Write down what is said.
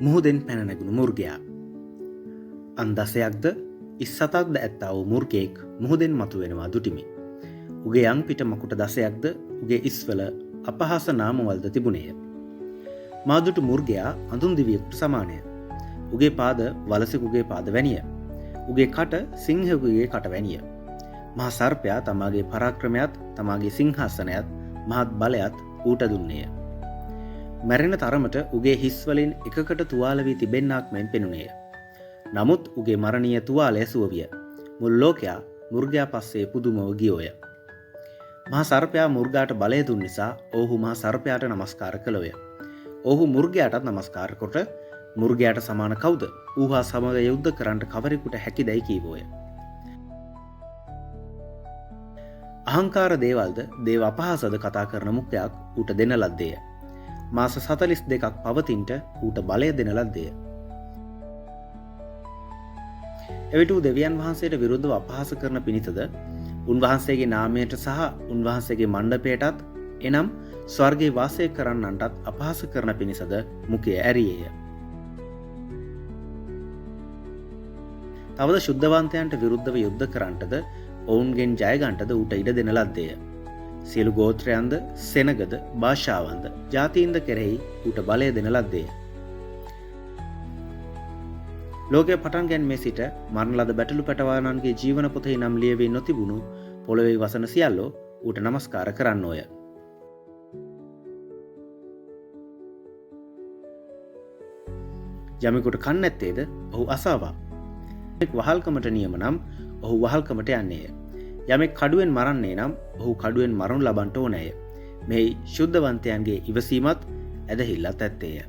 මුහුදෙන් පැන නැගුණු මුර්ගයා. අන් 10ක්ද 27ක්ද ඇත්තා වූ මුර්ගෙක් මුහුදෙන් මතුවෙනවා දුටිමි. උගේ යන් පිට මකුට 10ක්ද උගේ ඉස්වල අපහාස නාමවල්ද තිබුණේය. මාදුටු මුර්ගයා අඳුන් දිවියෙකුට සමානය. උගේ පාද වලසෙකුගේ පාද වැනිය. උගේ කට සිංහෙකුගේ කට වැනිය. මහා සර්පයා තමාගේ පරාක්‍රමයත් තමාගේ සිංහාසනයත් මහත් බලයත් ඌට දුන්නේය. මැරෙන තරමට උගේ හිස් වලින් එකකට තුවාල වී තිබෙන්නාක් මෙන් පෙනුනේය. නමුත් උගේ මරණීය තුවාලය සුව විය. මුළු ලෝකයා මුර්ගයා පස්සේ පුදුමව ගියෝය. මහා සර්පයා මුර්ගාට බලය දුන් නිසා ඔහු මහා සර්පයාට නමස්කාර කළෝය. ඔහු මුර්ගයාටත් නමස්කාර කොට මුර්ගයාට සමාන කවුද? ඌ හා සමග යුද්ධ කරන්නට කවරෙකුට හැකිදයි කීවෝය. අහංකාර දේවල්ද දේව අපහාසද කතා කරන මුඛයක් ඌට දෙන ලද්දේය. මාස 42ක් පවතින්ට ඌට බලය දෙන ලද්දේය. එවිට ඌ දෙවියන් වහන්සේට විරුද්ධව අපහාස කරන පිණිසද උන්වහන්සේගේ නාමයට සහ උන්වහන්සේගේ මණ්ඩපයටත් එනම් ස්වර්ගයේ වාසය කරන්නන්ටත් අපහාස කරන පිණිසද මුඛය ඇරියේය. තවද ශුද්ධවන්තයන්ට විරුද්ධව යුද්ධ කරන්නටද ඔවුන්ගෙන් ජය ගන්නටද ඌට ඉඩ දෙන ලද්දේය. සියලු ගෝත්‍රයන්ද සෙනගද භාෂාවන්ද ජාතීන්ද කෙරෙහි ඌට බලය දෙන ලද්දේය. ලෝකයේ පටන් ගැනීමේ සිට මරණ ලද බැටළු පැටවානන්ගේ ජීවන පොතෙහි නම් ලියවී නොතිබුණු පොළොවේ වසන සියල්ලෝ ඌට නමස්කාර කරන්නෝය. යමෙකුට කන් නැත්තේද ඔහු අසාවා. යමෙක් වහල්කමට නියම නම් ඔහු වහල්කමට යන්නේය. යමෙක් කඩුවෙන් මරන්නේ නම් ඔහු කඩුවෙන් මරණු ලබන්නට ඕනෑය. මෙහි ශුද්ධවන්තයන්ගේ ඉවසීමත් ඇදහිල්ලත් ඇත්තේය.